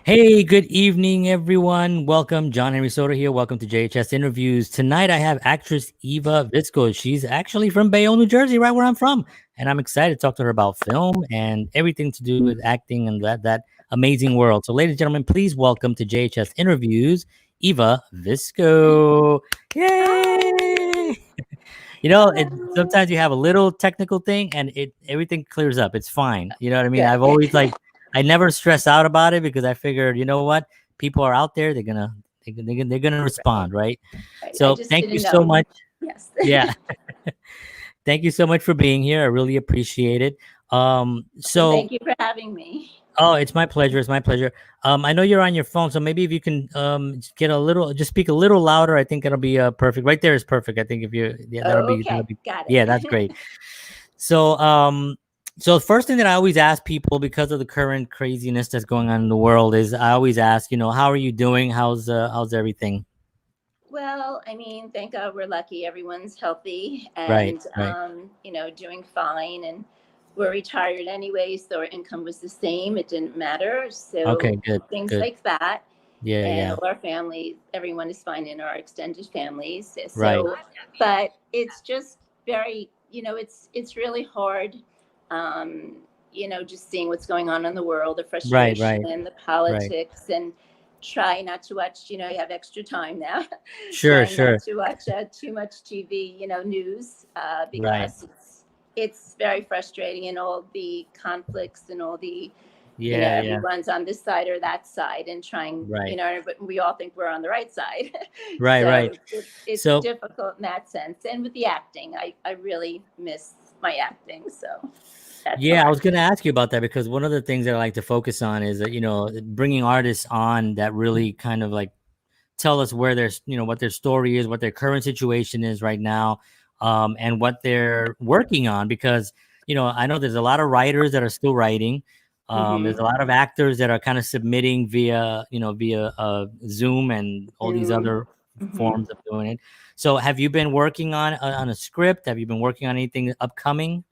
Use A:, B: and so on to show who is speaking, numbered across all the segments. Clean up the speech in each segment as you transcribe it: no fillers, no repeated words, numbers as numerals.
A: Hey, good evening, everyone. Welcome. John Henry Soto here. Welcome to JHS Interviews. Tonight, I have actress Eva Visco. She's actually from Bayonne, New Jersey, right where I'm from. And I'm excited to talk to her about film and everything to do with acting and that amazing world. So, ladies and gentlemen, please welcome to JHS Interviews, Eva Visco. Yay!
B: Hello.
A: Sometimes you have a little technical thing and everything clears up. It's fine. You know what I mean? I've
B: Good.
A: always I never stress out about it because I figured, you know what? People are out there. They're gonna respond,
B: Right.
A: right?
B: Right. I
A: So
B: just
A: thank you
B: didn't
A: so
B: know.
A: much.
B: Yes.
A: Yeah, thank you so much for being here. I really appreciate it.
B: And
A: So
B: thank you for having me.
A: oh, it's my pleasure. It's my pleasure. I know you're on your phone, so maybe if you can just speak a little louder. I think it'll be perfect. Right there is perfect. I think if you, yeah, that'll
B: Okay.
A: be,
B: Got
A: yeah, that's
B: it.
A: great. So the first thing that I always ask people because of the current craziness that's going on in the world is I always ask, how are you doing? How's everything?
B: Well, I mean, thank God we're lucky. Everyone's healthy
A: Right,
B: and,
A: right.
B: doing fine. And we're retired anyway, so our income was the same. It didn't matter.
A: Okay,
B: So
A: good,
B: things
A: good.
B: like that.
A: Yeah,
B: And
A: yeah.
B: all our family, everyone is fine in our extended families.
A: Right,
B: So, but it's just very, it's really hard. Just seeing what's going on in the world, the
A: right,
B: frustration,
A: right,
B: the
A: right.
B: politics, and try not to watch. You have extra time now.
A: Sure,
B: Trying not
A: sure.
B: to watch too much TV, news,
A: Right.
B: because it's very frustrating, and all the conflicts and all the
A: Yeah, yeah.
B: everyone's on this side or that side and trying,
A: Right,
B: but we all think we're on the right side.
A: right,
B: So
A: right.
B: it's
A: So
B: difficult in that sense. And with the acting, I really miss my acting. So that's
A: yeah, I
B: hard.
A: was going to ask you about that because one of the things that I like to focus on is that, bringing artists on that really kind of like tell us where their, what their story is, what their current situation is right now, and what they're working on. Because, I know there's a lot of writers that are still writing. There's a
B: Mm-hmm.
A: lot of actors that are kind of submitting via Zoom and all these
B: Zoom.
A: other
B: Mm-hmm.
A: forms of doing it. So have you been working on a script? Have you been working on anything upcoming?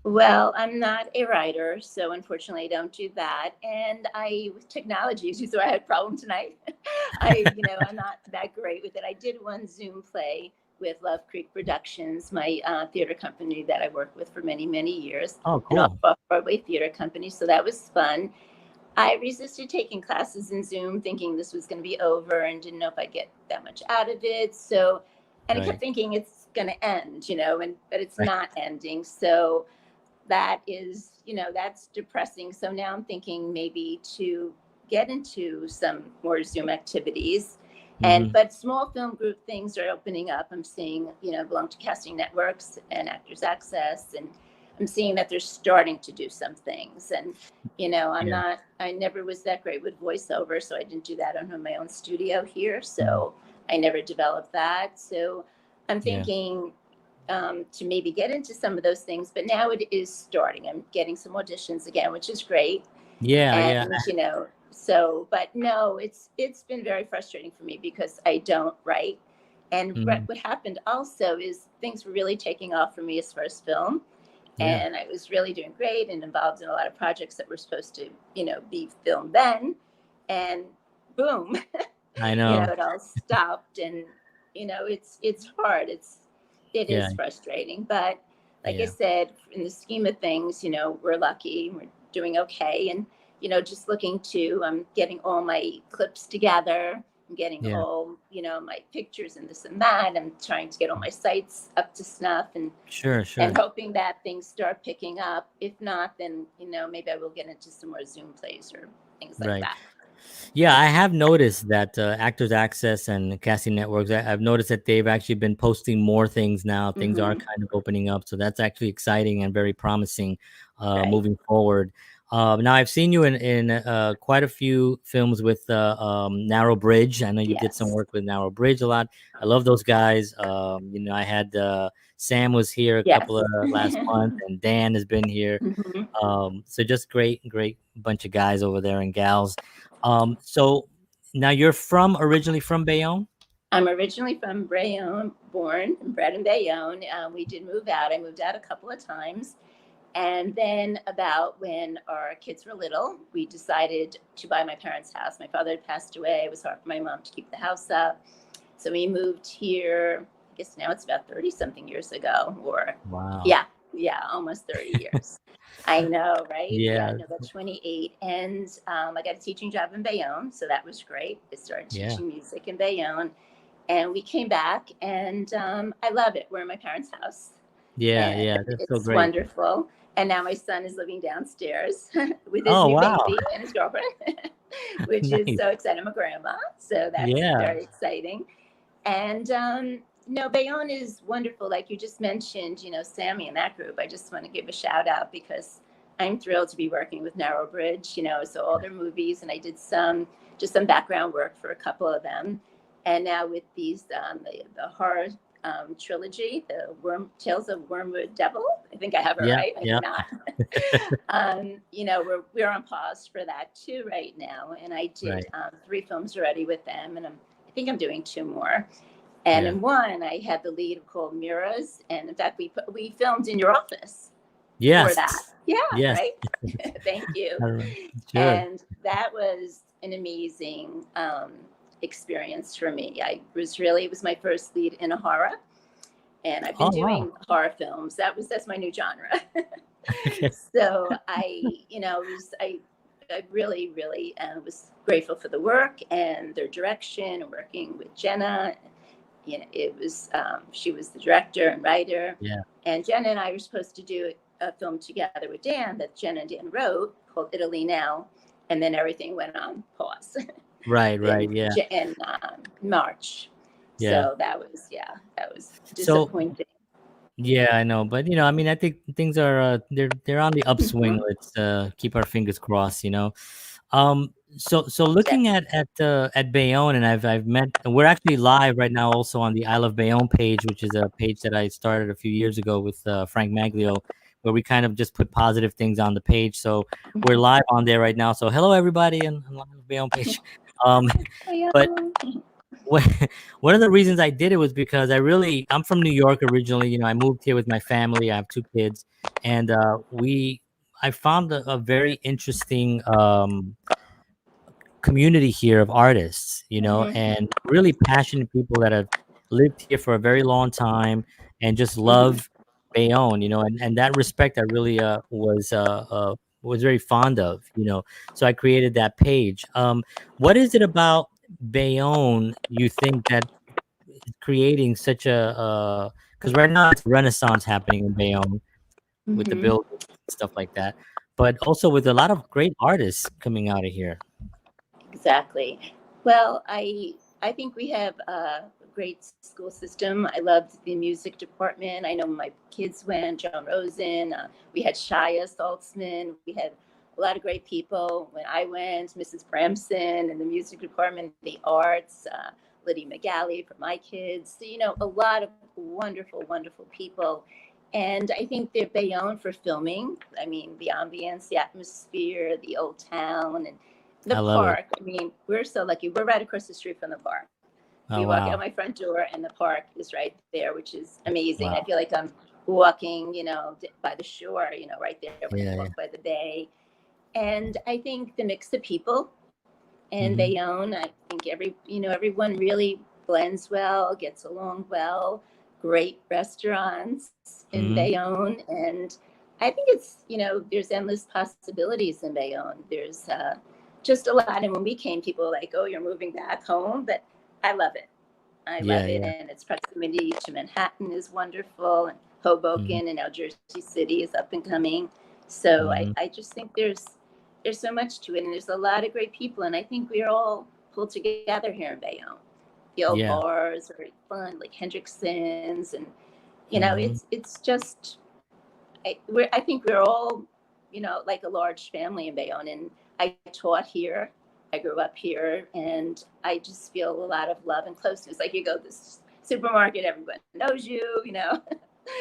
B: Well, I'm not a writer, so unfortunately I don't do that. And with technology issues, so I had a problem tonight. I'm not that great with it. I did one Zoom play with LoveCreek Productions, my theater company that I worked with for many, many years,
A: Oh,
B: an
A: cool.
B: off-Broadway theater company. So that was fun. I resisted taking classes in Zoom, thinking this was going to be over and didn't know if I'd get that much out of it. So, and I kept
A: Right.
B: thinking it's going to end, but it's
A: Right.
B: not ending. So that is, that's depressing. So now I'm thinking maybe to get into some more Zoom activities.
A: Hmm.
B: But small film group things are opening up. I'm seeing, belong to casting networks and Actors Access, and I'm seeing that they're starting to do some things. And,
A: Yeah.
B: I never was that great with voiceover, so I didn't do that on my own studio here.
A: Mhm.
B: So I never developed that. So I'm
A: Yeah.
B: thinking to maybe get into some of those things. But now it is starting. I'm getting some auditions again, which is great.
A: Yeah.
B: And
A: Yeah.
B: but no, it's been very frustrating for me because I don't write. And
A: Mhm.
B: what happened also is things were really taking off for me as far as film,
A: Yeah.
B: and I was really doing great and involved in a lot of projects that were supposed to, be filmed then, and boom,
A: I know.
B: it all stopped. And it's hard. It
A: Yeah.
B: is frustrating, but like I
A: Yeah.
B: said, in the scheme of things, we're lucky, we're doing okay. And just looking to, I'm getting all my clips together, I'm getting
A: Yeah.
B: all, my pictures and this and that. I'm trying to get all my sites up to snuff,
A: Sure.
B: and
A: Sure.
B: hoping that things start picking up. If not, then maybe I will get into some more Zoom plays or things like
A: Right.
B: that.
A: Yeah, I have noticed that Actors Access and casting networks. I've noticed that they've actually been posting more things now. Things are
B: Mm-hmm.
A: kind of opening up, so that's actually exciting and very promising
B: Right.
A: moving forward. Now, I've seen you in quite a few films with Narrow Bridge. I know you did some
B: Yes.
A: work with Narrow Bridge a lot. I love those guys. I had Sam was here a couple
B: Yes.
A: of last month, and Dan has been here.
B: Hmm.
A: So just great bunch of guys over there and gals. So now you're originally from Bayonne?
B: I'm originally from Bayonne, born and bred in Bayonne. We did move out. I moved out a couple of times, And then about when our kids were little, we decided to buy my parents' house. My father had passed away. It was hard for my mom to keep the house up. So we moved here, I guess now it's about 30 something years ago, or
A: Wow.
B: yeah, almost 30 years. I know, right?
A: Yeah.
B: No, about 28. And I got a teaching job in Bayonne. So that was great. I started teaching music in Bayonne. And we came back, and I love it. We're in my parents' house.
A: Yeah. That's so
B: It's
A: great.
B: wonderful. And now my son is living downstairs with his
A: Oh,
B: new
A: wow.
B: baby and his girlfriend, which is
A: Nice.
B: so exciting. I'm a grandma, so that's
A: Yeah.
B: very exciting. And no, Bayonne is wonderful. Like you just mentioned, Sammy and that group. I just want to give a shout out because I'm thrilled to be working with Narrow Bridge. So all their movies, and I did some background work for a couple of them. And now with these the horror trilogy, the Tales of Wormwood Devil. I think I have it right. I do not. We're on pause for that too right now. And I did 3 films already with them, and I think I'm doing 2 more. And in one, I had the lead called Mirrors, and in fact, we filmed in your office for that.
A: Yes.
B: Right. Thank you.
A: Sure.
B: And that was an amazing experience for me. It was my first lead in a horror, and I've been doing horror films. That's my new genre. So I really was grateful for the work and their direction, and working with Jenna. It was she was the director and writer. And Jenna and I were supposed to do a film together with Dan that Jenna and Dan wrote called Italy Now, and then everything went on pause.
A: Right.
B: In March. So that was disappointing.
A: I know, but I mean, I think things are they're on the upswing. Let's keep our fingers crossed. So looking at Bayonne, and I've met. We're actually live right now, also on the I Love Bayonne page, which is a page that I started a few years ago with Frank Maglio, where we kind of just put positive things on the page. So we're live on there right now. So hello everybody on the Bayonne page. But one of the reasons I did it was because I'm from New York originally. I moved here with my family. I have 2 kids, and I found a very interesting community here of artists, and really passionate people that have lived here for a very long time and just love Bayonne, and that respect I really was very fond of, so I created that page. What is it about Bayonne you think that is creating such a because right now it's a renaissance happening in Bayonne with the buildings and stuff like that, but also with a lot of great artists coming out of here?
B: Exactly. Well, I think we have a great school system. I loved the music department. I know my kids went, Joan Rosen, we had Shia Saltzman, we had a lot of great people. When I went, Mrs. Bramson in the music department, the arts, Liddy McGalley for my kids. So, a lot of wonderful, wonderful people. And I think they're Bayonne for filming. I mean, the ambience, the atmosphere, the old town, and the park. I mean, we're so lucky. We're right across the street from the park. You walk out my front door and the park is right there, which is amazing. I feel like I'm walking, by the shore, right there when I walk by the bay. And I think the mix of people in Bayonne, I think everyone really blends well, gets along well. Great restaurants in Bayonne, and I think it's there's endless possibilities in Bayonne. There's just a lot. And when we came, people were like, "Oh, you're moving back home," but I love it. I love it, and its proximity to Manhattan is wonderful, and Hoboken and now Jersey City is up and coming. So I just think there's so much to it, and there's a lot of great people, and I think we're all pulled together here in Bayonne. The old bars are very fun, like Hendrickson's, and it's just I think we're all like a large family in Bayonne, and I taught here. I grew up here, and I just feel a lot of love and closeness. Like you go to this supermarket, everyone knows you.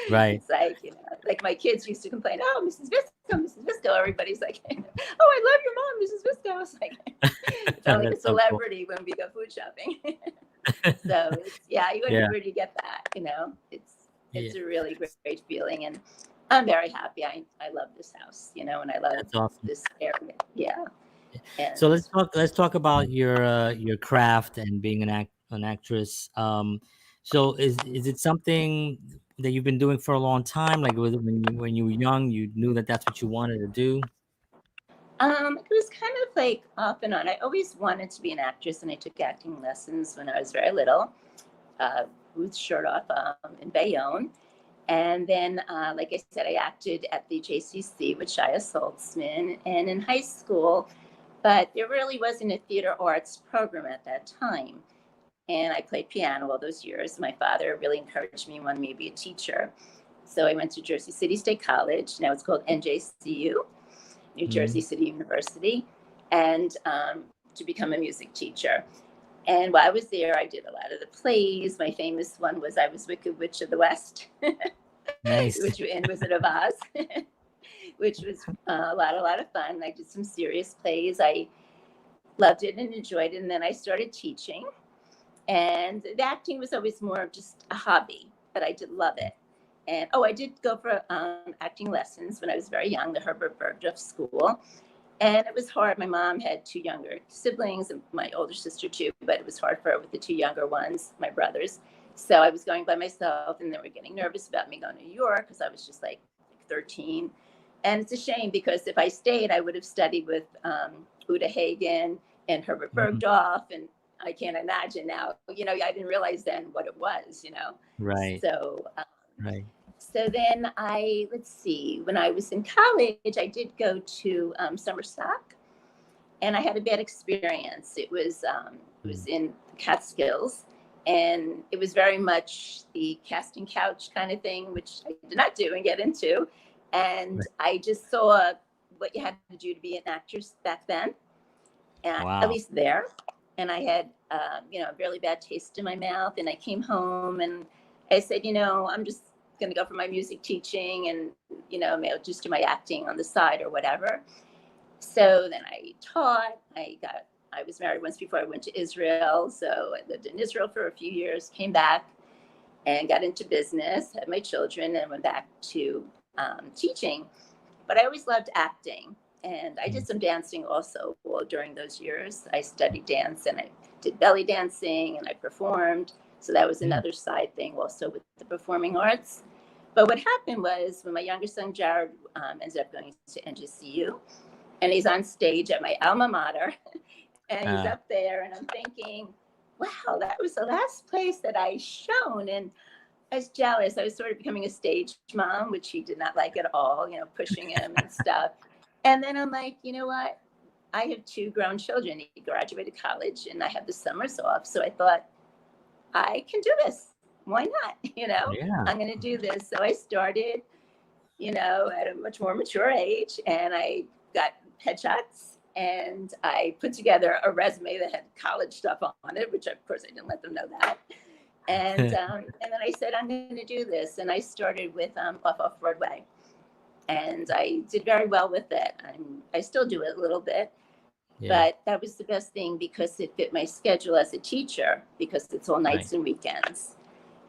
A: Right.
B: It's like like my kids used to complain, "Oh, Mrs. Visco." Everybody's like, "Oh, I love your mom, Mrs. Visco." It's like felt like a celebrity when we go food shopping. So you wouldn't really get that. It's a really great feeling, and I'm very happy. I love this house, and I love
A: That's awesome.
B: this area. Yeah.
A: So
B: And
A: let's talk about your craft and being an actress. So is it something that you've been doing for a long time? Like when you were young, you knew that that's what you wanted to do?
B: it was kind of like off and on. I always wanted to be an actress, and I took acting lessons when I was very little. Uh, Ruth Sherdoff in Bayonne. And then, like I said, I acted at the JCC with Shia Saltzman and in high school, but there really wasn't a theater arts program at that time. And I played piano all those years. My father really encouraged me, wanted me to be a teacher. So I went to Jersey City State College. Now it's called NJCU, New Jersey City University, and to become a music teacher. And while I was there, I did a lot of the plays. My famous one was I was Wicked Witch of the West,
A: Nice.
B: which in Wizard of Oz, which was a lot of fun. I did some serious plays. I loved it and enjoyed it. And then I started teaching. And the acting was always more of just a hobby, but I did love it. And I did go for acting lessons when I was very young, the Herbert Bergdorf School. And it was hard. My mom had two younger siblings and my older sister too, but it was hard for her with the two younger ones, my brothers. So I was going by myself, and they were getting nervous about me going to New York because I was just like 13. And it's a shame because if I stayed, I would have studied with Uta Hagen and Herbert Bergdorf, and I can't imagine now. I didn't realize then what it was.
A: Right.
B: So.
A: Right.
B: So then let's see, when I was in college, I did go to summer stock, and I had a bad experience. It was in the Catskills, and it was very much the casting couch kind of thing, which I did not do and get into. And I just saw what you had to do to be an actress back then, and
A: Wow.
B: at least there. And I had, a really bad taste in my mouth. And I came home and I said, I'm just going to go for my music teaching and, maybe just do my acting on the side or whatever. So then I taught. I was married once before I went to Israel. So I lived in Israel for a few years, came back and got into business, had my children, and went back to teaching. But I always loved acting. And I did some dancing also during those years. I studied dance and I did belly dancing and I performed. So that was another side thing also with the performing arts. But what happened was when my younger son, Jared, ended up going to NJCU, and he's on stage at my alma mater, and he's up there, and I'm thinking, wow, that was the last place that I shone. And I was jealous. I was sort of becoming a stage mom, which he did not like at all, pushing him and stuff. And then I'm like, you know what? I have two grown children. He graduated college and I have the summers off. So I thought, I can do this. Why not?
A: Yeah.
B: I'm going to do this. So I started, at a much more mature age, and I got headshots and I put together a resume that had college stuff on it, which of course I didn't let them know that. And then I said, I'm going to do this. And I started with Off-Off-Broadway. And I did very well with it. I still do it a little bit, but that was the best thing because it fit my schedule as a teacher because it's all nights and weekends.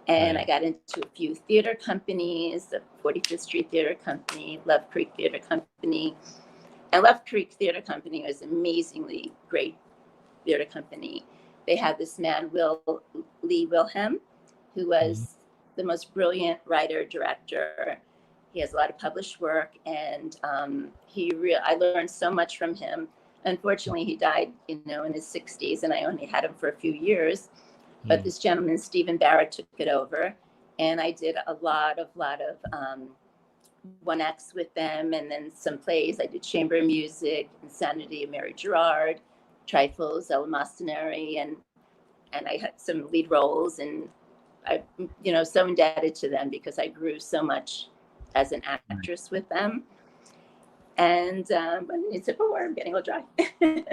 B: And I got into a few theater companies, the 45th Street Theater Company, LoveCreek Theater Company. And LoveCreek Theater Company was an amazingly great theater company. They had this man, Lee Wilhelm, who was the most brilliant writer, director. He has a lot of published work, and I learned so much from him. Unfortunately, he died, in his 60s, and I only had him for a few years. But this gentleman, Stephen Barrett, took it over, and I did a lot of one acts with them, and then some plays. I did chamber music, Insanity of Mary Gerard, Trifles, Ella Mostineri, and I had some lead roles, and I, so indebted to them because I grew so much as an actress with them. And it's a more, I'm getting a little dry.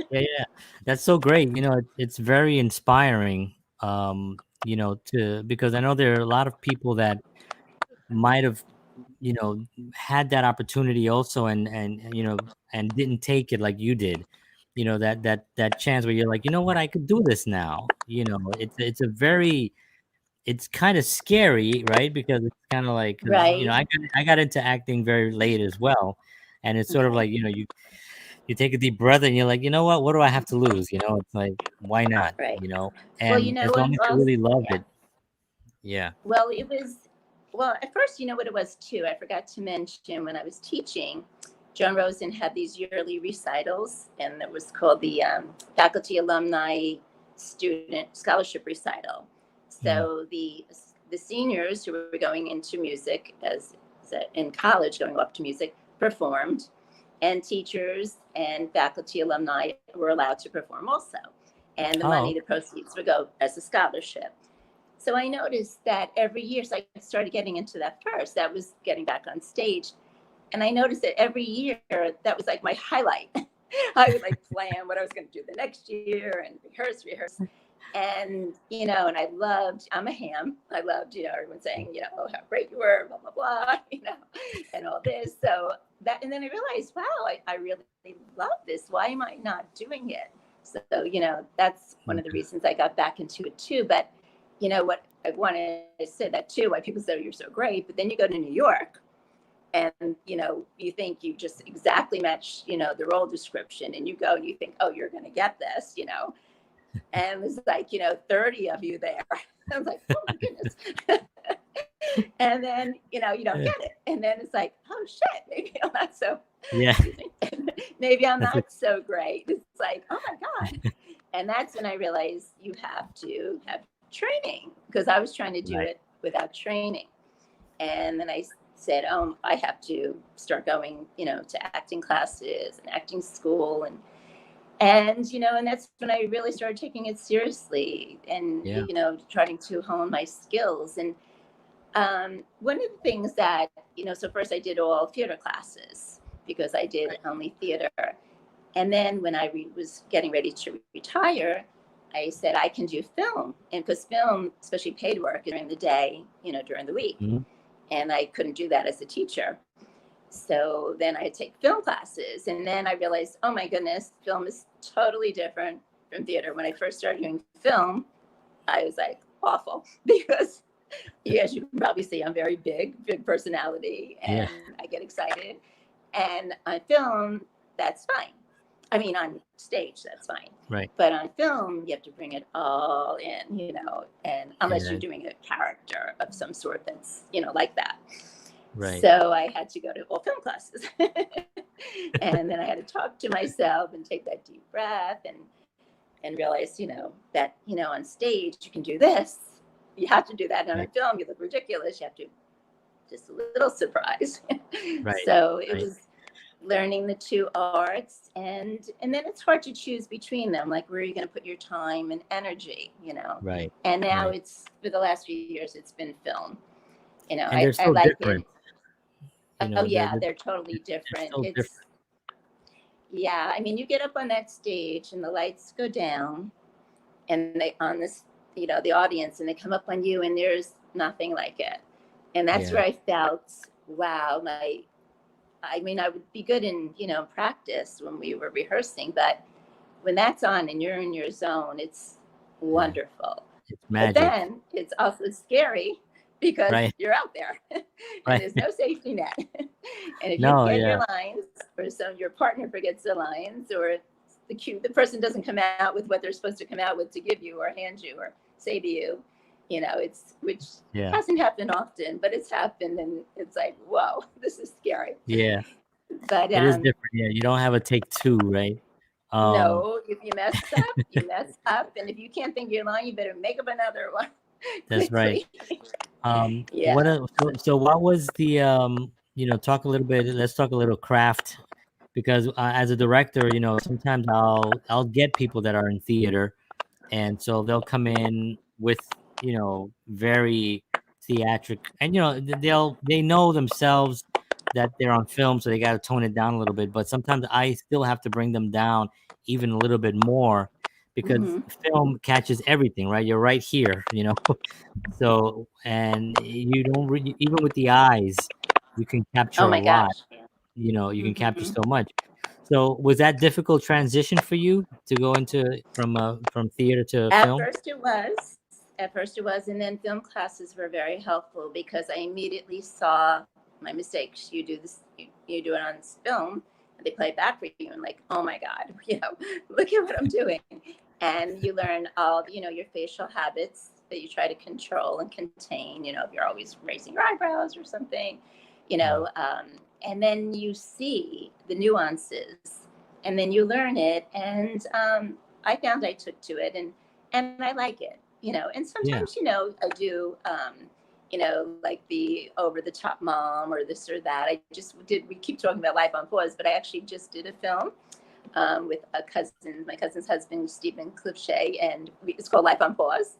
A: Yeah, that's so great. It's very inspiring. Because I know there are a lot of people that might have, had that opportunity also, and and didn't take it like you did. That chance where you're like, you know what, I could do this now. It's a very it's kind of scary, right? Because it's kind of like, because
B: Right.
A: I got into acting very late as well, and it's sort of
B: Okay.
A: like, you take a deep breath and you're like, you know what do I have to lose? It's like, why not?
B: Right. Well,
A: And as
B: what
A: long as you
B: else?
A: really love
B: Yeah.
A: it, yeah.
B: Well, it was, well, at first, you know what it was too? I forgot to mention when I was teaching, Joan Rosen had these yearly recitals, and it was called the Faculty Alumni Student Scholarship Recital.
A: Mm.
B: So the seniors who were going into music in college, going off to music, performed, and teachers and faculty alumni were allowed to perform also. And the
A: Oh,
B: money, the proceeds would go as a scholarship. So I noticed that every year, so I started getting into that first. That was getting back on stage. And I noticed that every year, that was like my highlight. I would like plan what I was going to do the next year and rehearse. And, and I'm a ham. I loved, everyone saying, oh, how great you were, blah, blah, blah, and all this. So and then I realized, wow, I really love this. Why am I not doing it? So, that's one of the reasons I got back into it too. But, what I wanted to say that too, why people say, oh, you're so great. But then you go to New York and, you think you just exactly match, the role description, and you go and you think, oh, you're going to get this, and there's like, 30 of you there. I was like, oh my goodness. And then, you don't get it. And then it's like, oh shit, maybe I'm not so,
A: yeah.
B: maybe I'm not so great. It's like, oh my God. And that's when I realized you have to have training, because I was trying to do it without training. And then I said, oh, I have to start going, to acting classes and acting school, and that's when I really started taking it seriously and, trying to hone my skills. And one of the things that, so first I did all theater classes because I did only theater. And then when I was getting ready to retire, I said, I can do film. And because film, especially paid work, during the day, during the week.
A: Mm-hmm.
B: And I couldn't do that as a teacher. So then I take film classes, and then I realized, oh my goodness, film is totally different from theater. When I first started doing film, I was like awful because, as you can probably see, I'm very big personality, and I get excited. And on film, that's fine. I mean, on stage, that's fine.
A: Right.
B: But on film, you have to bring it all in, and unless you're doing a character of some sort that's, like that.
A: Right.
B: So I had to go to all film classes. And then I had to talk to myself and take that deep breath and realize, that, on stage you can do this. You have to do that. And on film, you look ridiculous. You have to just a little surprise.
A: Right.
B: So it was learning the two arts, and then it's hard to choose between them. Like, where are you going to put your time and energy,
A: Right.
B: And now it's, for the last few years, it's been film.
A: And they're so
B: like
A: different.
B: They're totally different.
A: So different.
B: Yeah, I mean, you get up on that stage and the lights go down, and the audience, and they come up on you, and there's nothing like it. And that's where I felt, wow, I would be good in, practice when we were rehearsing, but when that's on and you're in your zone, it's wonderful.
A: It's magic.
B: But then it's also scary because you're out there and there's no safety net. And if you forget your lines, or your partner forgets the lines, or the person doesn't come out with what they're supposed to come out with to give you or hand you or say to you, which hasn't happened often, but it's happened, and it's like, whoa, this is scary.
A: Yeah.
B: But
A: it is different. Yeah, you don't have a take two, right?
B: No, if you mess up, you mess up, and if you can't think of your line, you better make up another one.
A: That's right. So what was the talk a little bit? Let's talk a little craft, because as a director, sometimes I'll get people that are in theater, and so they'll come in with very theatric, and they know themselves that they're on film, so they got to tone it down a little bit. But sometimes I still have to bring them down even a little bit more, because film catches everything, right? You're right here, so, and you don't really, even with the eyes, you can capture a lot. You can capture so much. So was that difficult transition for you to go into from theater to film?
B: At first it was. At first it was, and then film classes were very helpful because I immediately saw my mistakes. You do this, you do it on film, and they play it back for you, and like, oh my God, look at what I'm doing. And you learn all, your facial habits that you try to control and contain, if you're always raising your eyebrows or something, and then you see the nuances, and then you learn it. And I found I took to it, and I like it, and sometimes, I do, like the over the top mom or this or that. We keep talking about Life on Pause, but I actually just did a film with my cousin's husband, Stephen Cliffshay, and it's called Life on Pause,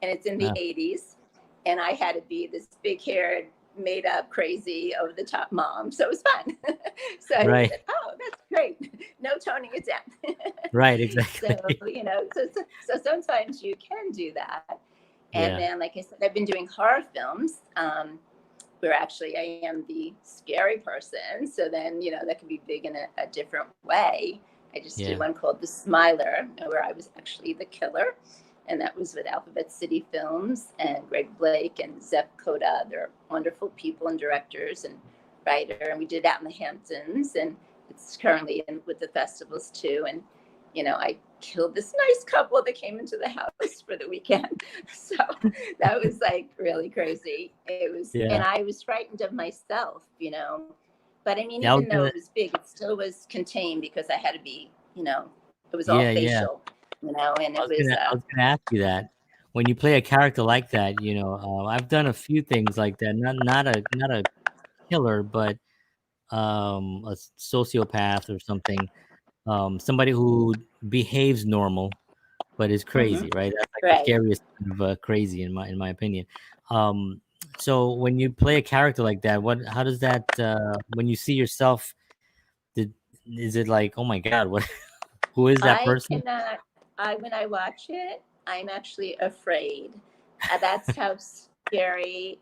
B: and it's in the 80s. And I had to be this big haired, made up, crazy, over the top mom. So it was fun. So I said, oh, that's great. No toning it down.
A: Right, exactly.
B: So sometimes you can do that. And then, like I said, I've been doing horror films where actually I am the scary person. So then, that can be big in a different way. I just did one called The Smiler, where I was actually the killer. And that was with Alphabet City Films and Greg Blake and Zeph Koda. They're wonderful people and directors and writer. And we did it out in the Hamptons, and it's currently in with the festivals too. And, I killed this nice couple that came into the house for the weekend. So that was like really crazy. It was, and I was frightened of myself, but I mean, even though it was big, it still was contained because I had to be, it was all facial. And
A: I was gonna ask you that when you play a character like that, I've done a few things like that. Not a killer, but a sociopath or something. Somebody who behaves normal but is crazy, right? That's like the scariest kind of crazy in my opinion. So when you play a character like that, how does that when you see yourself, is it like, oh my God, what? Who is that person?
B: When I watch it, I'm actually afraid. That's how scary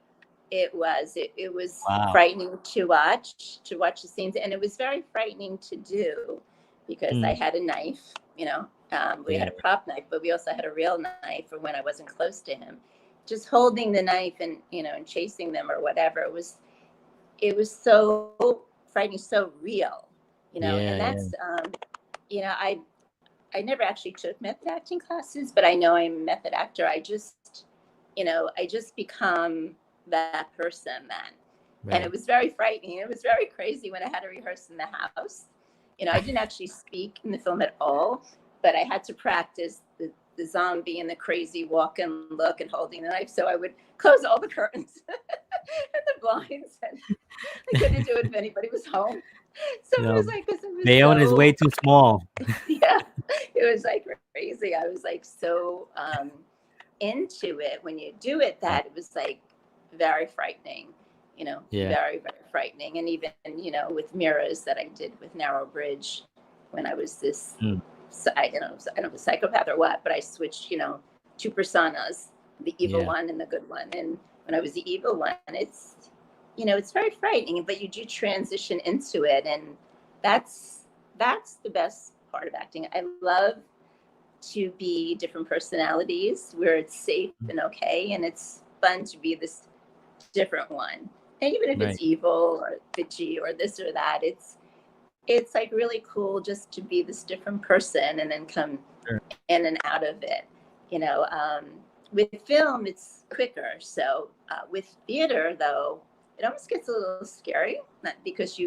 B: it was. It was frightening to watch the scenes, and it was very frightening to do because I had a knife. We had a prop knife, but we also had a real knife for when I wasn't close to him. Just holding the knife and and chasing them or whatever. It was so frightening, so real. And that's I never actually took method acting classes, but I know I'm a method actor. I just become that person then. Right. And it was very frightening. It was very crazy when I had to rehearse in the house. I didn't actually speak in the film at all, but I had to practice the zombie and the crazy walk and look and holding the knife. So I would close all the curtains and the blinds, and I couldn't do it if anybody was home. So it was like,
A: Bayonne is way too small.
B: It was like crazy. I was like so into it when you do it that it was like very frightening, very, very frightening. And even, with mirrors that I did with Narrow Bridge when I was this, I don't know, a psychopath or what, but I switched, two personas, the evil one and the good one. And when I was the evil one, it's very frightening, but you do transition into it. And that's the best part of acting. I love to be different personalities where it's safe and okay. And it's fun to be this different one. And even if it's evil or bitchy or this or that, it's like really cool just to be this different person and then come in and out of it. With film, it's quicker. So with theater, though, it almost gets a little scary, not because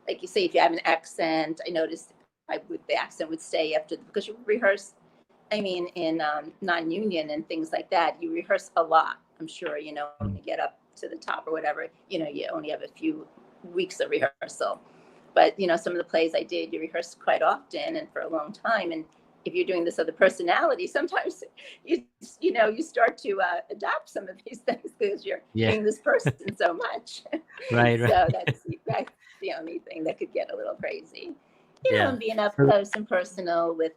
B: like you say, if you have an accent, I noticed the accent would stay because you rehearse, in non-union and things like that, you rehearse a lot. I'm sure, when you get up to the top or whatever, you only have a few weeks of rehearsal. But, some of the plays I did, you rehearse quite often and for a long time. And if you're doing this other personality, sometimes you start to adopt some of these things because you're being this person so much.
A: Right.
B: So that's the only thing that could get a little crazy. And being up close and personal with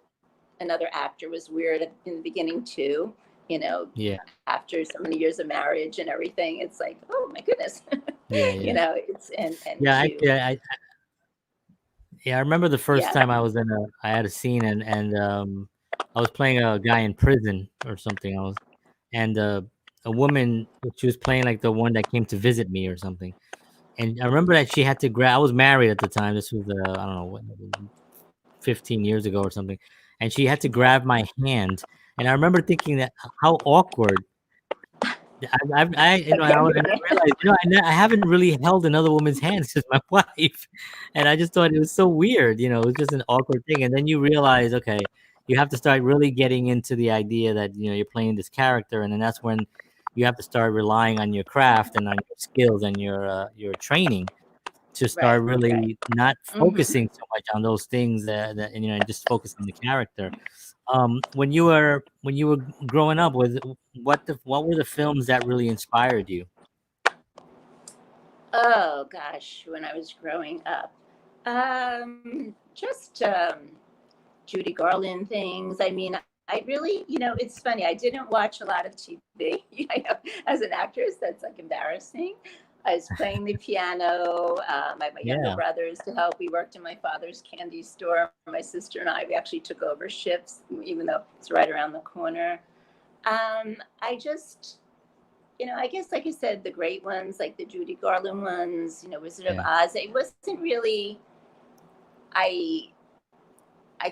B: another actor was weird in the beginning too. After so many years of marriage and everything, it's like, oh my goodness. It's
A: I remember the first time I had a scene and I was playing a guy in prison or something. and a woman, she was playing like the one that came to visit me or something. And I remember that she had to grab. I was married at the time. This was I don't know what, 15 years ago or something, and she had to grab my hand. And I remember thinking that how awkward. You know, and I realized, you know, I haven't really held another woman's hand since my wife, and I just thought it was so weird. You know, it was just an awkward thing. And then you realize, okay, you have to start really getting into the idea that, you know, you're playing this character, and then that's when you have to start relying on your craft and on your skills and your training to start really not focusing so much on those things that you know, and just focus on the character. When you were growing up, what were the films that really inspired you?
B: Oh gosh, when I was growing up, just Judy Garland things. I mean, I really, you know, it's funny. I didn't watch a lot of TV. I know, as an actress, that's like embarrassing. I was playing the piano. I had my younger brothers to help. We worked in my father's candy store. My sister and I, we actually took over shifts, even though it's right around the corner. I just, you know, I guess, like I said, the great ones, like the Judy Garland ones, you know, Wizard of Oz. It wasn't really, I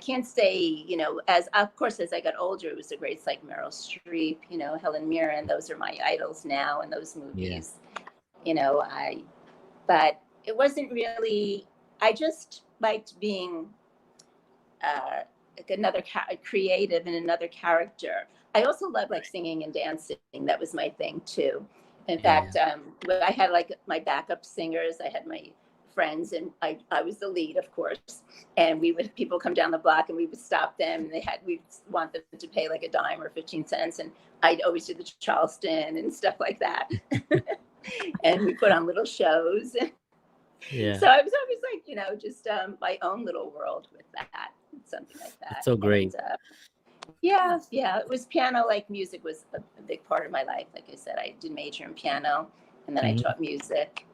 B: can't say, you know, as of course, as I got older, it was the greats like Meryl Streep, you know, Helen Mirren. Those are my idols now in those movies. You know, but it wasn't really, I just liked being like another creative in another character. I also love like singing and dancing. That was my thing too. In fact, I had like my backup singers. I had my friends, and I was the lead, of course. And people come down the block, and we would stop them, and we want them to pay like a dime or 15 cents, and I'd always do the Charleston and stuff like that. And we put on little shows. So I was always like, you know, just my own little world with that, something like that.
A: It's so great.
B: And, yeah, it was piano. Like music was a big part of my life. Like I said, I did major in piano, and then I taught music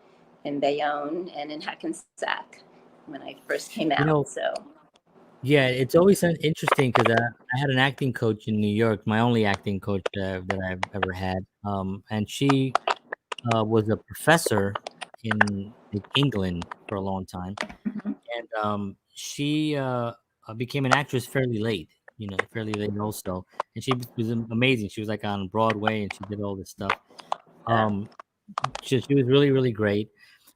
B: in Bayonne and in Hackensack when I first came out.
A: You know, yeah, it's always interesting because I had an acting coach in New York, my only acting coach that I've ever had, and she was a professor in England for a long time, and she became an actress fairly late. You know, fairly late also, and she was amazing. She was like on Broadway, and she did all this stuff. She was really, really great.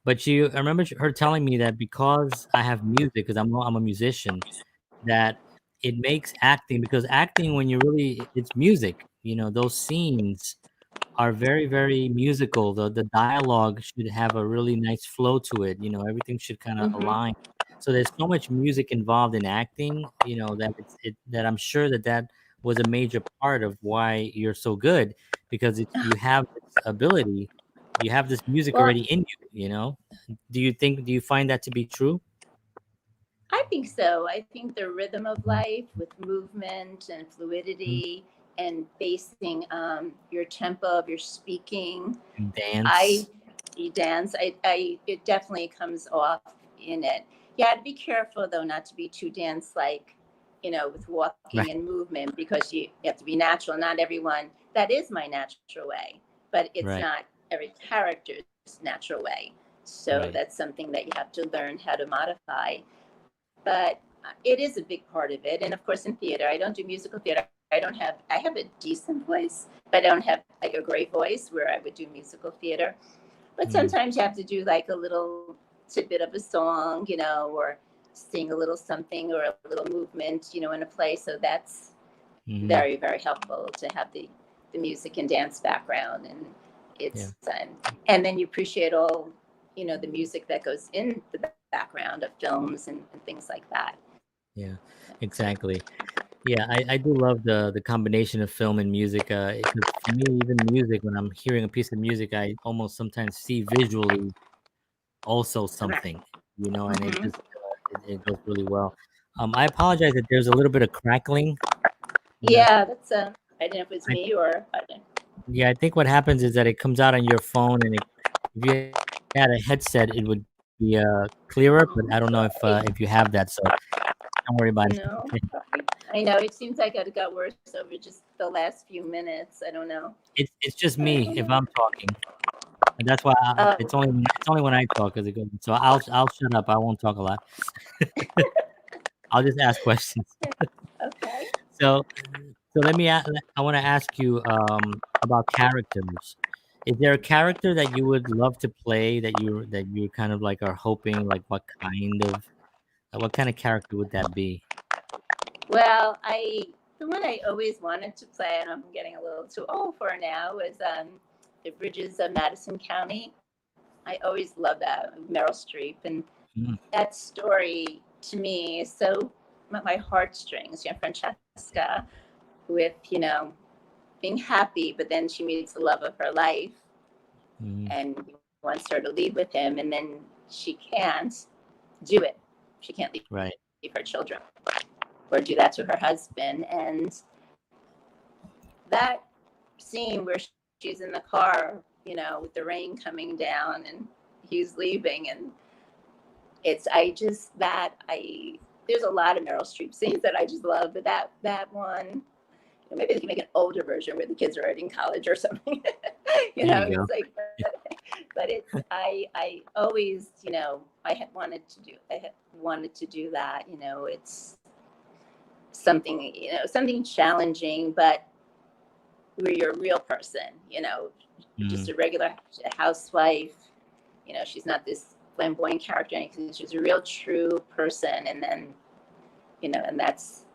A: But I remember her telling me that because I have music, because I'm a musician, that it makes acting, because acting, when you really, it's music. You know, those scenes are very, very musical. The dialogue should have a really nice flow to it. You know, everything should kind of align. So there's so much music involved in acting. You know, that that I'm sure that was a major part of why you're so good, because you have this ability, you have this music already in you. You know, do you find that to be true?
B: I think so. I think the rhythm of life with movement and fluidity and basing your tempo of your speaking.
A: Dance.
B: You dance. It definitely comes off in it. You have to be careful though, not to be too dance like, you know, with walking and movement, because you have to be natural. Not everyone. That is my natural way, but it's not every character's natural way. So that's something that you have to learn how to modify. But it is a big part of it. And of course, in theater, I don't do musical theater. I have a decent voice, but I don't have like a great voice where I would do musical theater. But sometimes you have to do like a little tidbit of a song, you know, or sing a little something or a little movement, you know, in a play. So that's very, very helpful to have the music and dance background. And it's, and then you appreciate all, you know, the music that goes in the background of films and things like that.
A: Yeah, exactly. Yeah, I do love the combination of film and music. Because for me, even music, when I'm hearing a piece of music, I almost sometimes see visually also something, you know, and it goes really well. I apologize that there's a little bit of crackling.
B: Yeah, that's I don't know if it's me or.
A: Yeah, I think what happens is that it comes out on your phone, and if you had a headset, it would be clearer. But I don't know if you have that, so Don't worry about it.
B: No, I know it seems like it got worse over just the last few minutes. I don't know.
A: It's just me if I'm talking. And that's why it's only when I talk because it goes. So I'll shut up. I won't talk a lot. I'll just ask questions.
B: Okay.
A: So let me. I want to ask you about characters. Is there a character that you would love to play that you kind of like are hoping like what kind of character would that be?
B: Well, the one I always wanted to play, and I'm getting a little too old for now, was the Bridges of Madison County. I always loved that, Meryl Streep, and that story to me is so my heartstrings. Francesca, with being happy, but then she meets the love of her life, and wants her to leave with him, and then she can't do it. She can't leave her children or do that to her husband. And that scene where she's in the car, with the rain coming down and he's leaving, and there's a lot of Meryl Streep scenes that I just love, but that one, maybe they can make an older version where the kids are already in college or something. It's like, but it's I always, I had wanted to do that. It's something, something challenging, but where you're a real person, just a regular housewife. She's not this flamboyant character, she's a real true person. And then, and that's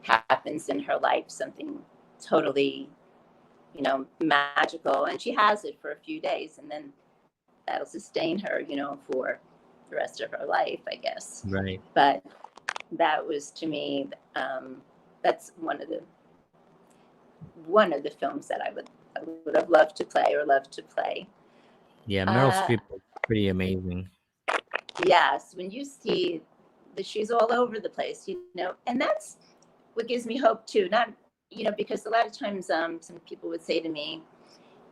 B: happens in her life, something totally, magical. And she has it for a few days, and then that'll sustain her, for the rest of her life, I guess.
A: Right.
B: But that was, to me, that's one of the films that I would have loved to play or love to play.
A: Yeah, Meryl Streep is pretty amazing.
B: Yes, when you see that she's all over the place, and that's what gives me hope too. Not, because a lot of times some people would say to me,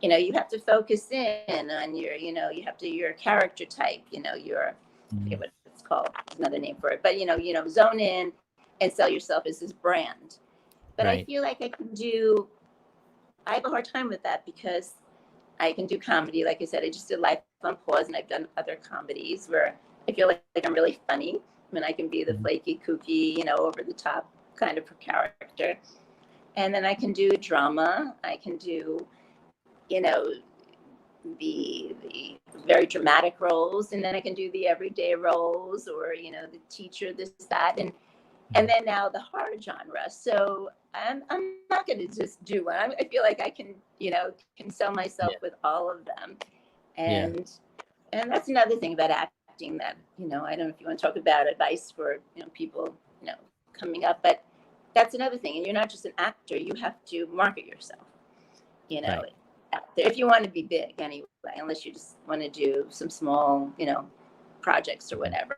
B: you have to focus in on your, your character type, your, I forget what it's called, there's another name for it, but zone in and sell yourself as this brand. But I feel like I have a hard time with that, because I can do comedy. Like I said, I just did Life on Pause, and I've done other comedies where I feel like I'm really funny. I mean, I can be the flaky, kooky, over the top kind of character. And then I can do drama. I can do, the very dramatic roles, and then I can do the everyday roles, or the teacher, this, that, and then now the horror genre. So I'm not going to just do one. I feel like I can can sell myself with all of them, and that's another thing about acting that I don't know if you want to talk about advice for people coming up, but that's another thing. And you're not just an actor; you have to market yourself. Out there, if you want to be big anyway, unless you just want to do some small projects or whatever.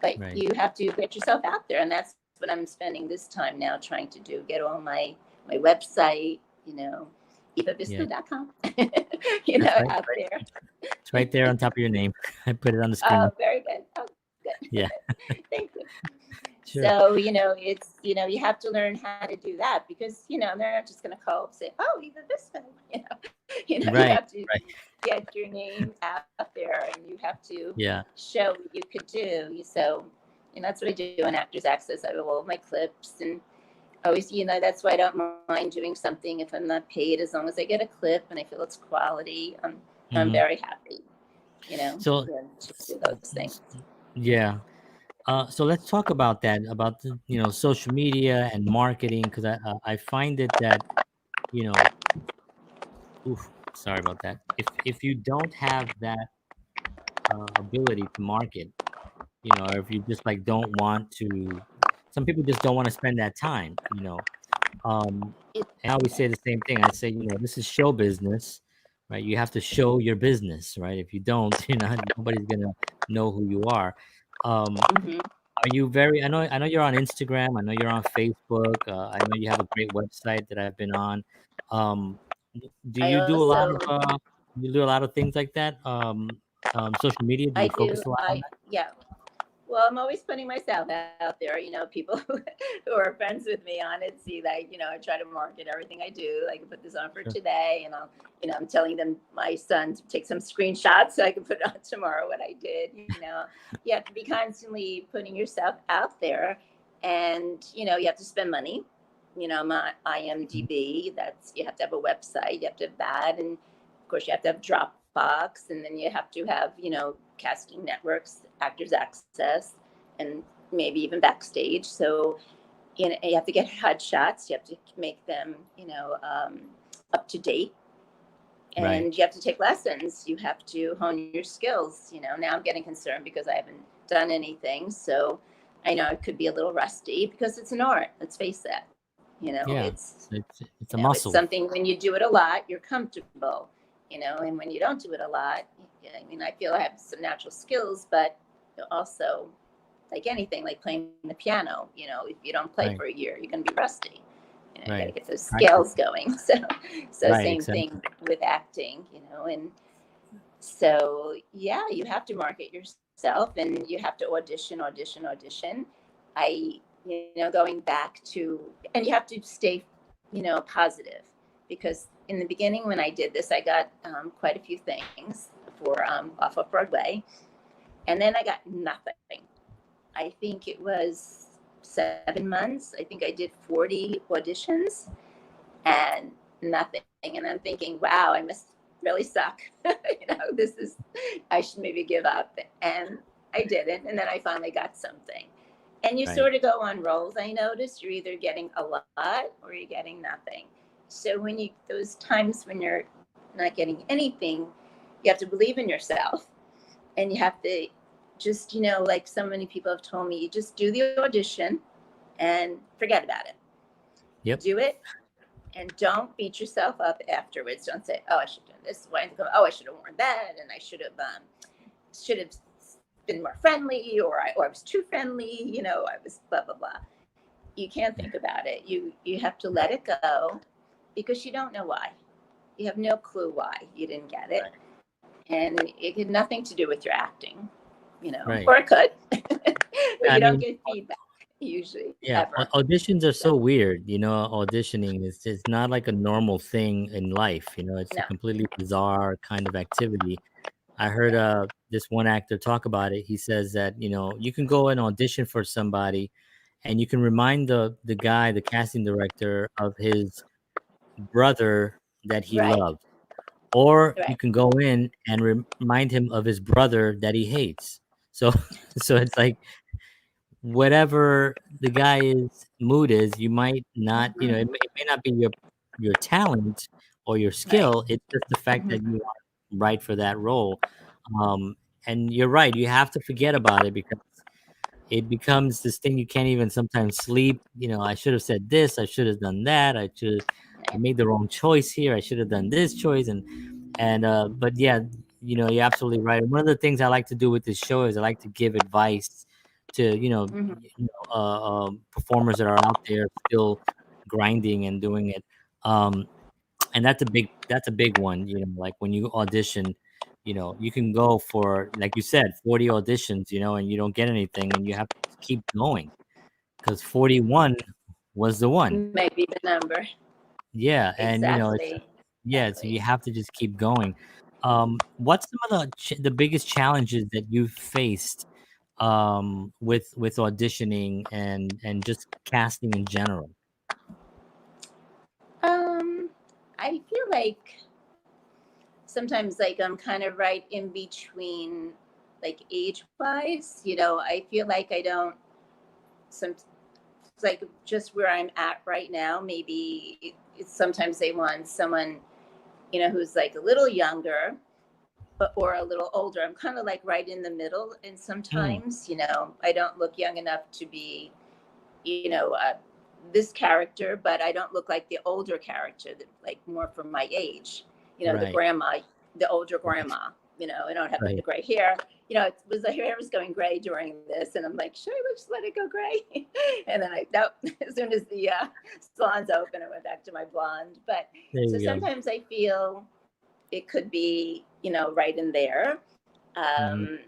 B: But you have to get yourself out there, and that's what I'm spending this time now trying to do. Get on my website, EvaVisco.com. Out there.
A: It's right there on top of your name. I put it on the screen.
B: Oh, very good. Oh, good.
A: Yeah.
B: Thank you.
A: Sure.
B: So, it's, you have to learn how to do that, because, they're not just going to call and say, oh, Eva Visco, you have to get your name out there, and you have to show what you could do. So, that's what I do on Actors Access. I have all of my clips, and always, that's why I don't mind doing something if I'm not paid, as long as I get a clip and I feel it's quality. I'm very happy,
A: So,
B: to do those things.
A: Yeah. So let's talk about that, about the, social media and marketing, because I find it that, sorry about that. If you don't have that ability to market, or if you just like don't want to, some people just don't want to spend that time, and I always say the same thing. I say, this is show business, right? You have to show your business, right? If you don't, nobody's gonna know who you are. Are you very? I know you're on Instagram. I know you're on Facebook. I know you have a great website that I've been on. Do you do a lot of things like that? Social media? Do you focus a lot on that?
B: Yeah. Well, I'm always putting myself out there. People who are friends with me on it see that, I try to market everything I do. I can put this on for
A: Sure.
B: today, and I'm telling them, my son, to take some screenshots so I can put it on tomorrow what I did. You have to be constantly putting yourself out there, and, you have to spend money. My IMDb, you have to have a website, you have to have that. And of course you have to have Dropbox, and then you have to have, casting networks, Actors Access, and maybe even Backstage. So, you have to get headshots. You have to make them, up to date.
A: Right.
B: And you have to take lessons. You have to hone your skills. Now I'm getting concerned because I haven't done anything. So I know it could be a little rusty because it's an art. Let's face it.
A: Yeah.
B: It's
A: It's a
B: it's
A: muscle.
B: something, when you do it a lot, you're comfortable, and when you don't do it a lot, I feel I have some natural skills, but also, like anything, like playing the piano, if you don't play
A: Right.
B: for a year, you're going to be rusty. You got to
A: Right.
B: get those
A: Practice.
B: scales going. So
A: Right.
B: same
A: Exactly.
B: thing with acting, and so, yeah, you have to market yourself, and you have to audition, audition, audition. Going back to, and you have to stay, positive, because in the beginning when I did this, I got quite a few things for Off-Off-Broadway, and then I got nothing. I think it was 7 months. I think I did 40 auditions and nothing. And I'm thinking, wow, I must really suck. I should maybe give up. And I didn't. And then I finally got something. And you
A: Right.
B: sort of go on rolls. I noticed you're either getting a lot or you're getting nothing. So those times when you're not getting anything, you have to believe in yourself, and you have to just, like so many people have told me, you just do the audition and forget about it.
A: Yep.
B: Do it, and don't beat yourself up afterwards. Don't say, "Oh, I should have done this. Oh, I should have worn that, and I should have been more friendly, or I was too friendly. I was blah blah blah." You can't think about it. You have to let it go, because you don't know why. You have no clue why you didn't get it, and it had nothing to do with your acting,
A: Right.
B: or it could, but
A: I
B: you don't
A: mean,
B: get feedback usually,
A: yeah,
B: ever.
A: auditions are
B: So,
A: so weird. Auditioning is it's not like a normal thing in life. It's a
B: no,
A: completely bizarre kind of activity. I heard
B: yeah,
A: this one actor talk about it. He says that, you can go and audition for somebody and you can remind the guy, the casting director, of his brother that he
B: right,
A: loves. Or you
B: right,
A: can go in and remind him of his brother that he hates. So so it's like whatever the guy's mood is, you might not, it may not be your talent or your
B: right.
A: skill. It's just the fact that
B: Mhm.
A: you are right for that role. Um, and you're right, you have to forget about it because it becomes this thing you can't even sometimes sleep. I should have said this, I should have done that, I made the wrong choice here, I should have done this choice, and but yeah, you're absolutely right. And one of the things I like to do with this show is I like to give advice to
B: Mhm.
A: performers that are out there still grinding and doing it. And that's a big one. Like when you audition, you can go for, like you said, 40 auditions, and you don't get anything, and you have to just keep going because 41 was the one.
B: Maybe the number.
A: Yeah, and it's
B: Exactly.
A: yeah, so you
B: Exactly.
A: have to just keep going. What's some of the biggest challenges that you've faced with auditioning and just casting in general?
B: Um, I feel like sometimes, like, I'm kind of right in between, like, age wise. I feel like I don't some like, just where I'm at right now. Maybe sometimes they want someone, who's like a little younger, but or a little older. I'm kind of like right in the middle, and
A: Mm,
B: sometimes, I don't look young enough to be, this character, but I don't look like the older character, that, like, more from my age, the
A: right,
B: grandma, the older
A: right,
B: grandma. I don't have the
A: right.
B: gray hair. The hair was going gray during this, and I'm like, should I just let it go gray? And then nope. As soon as the salon's open, I went back to my blonde. But
A: There
B: so
A: you go.
B: sometimes I feel it could be, right in there.
A: Mhm.
B: Um,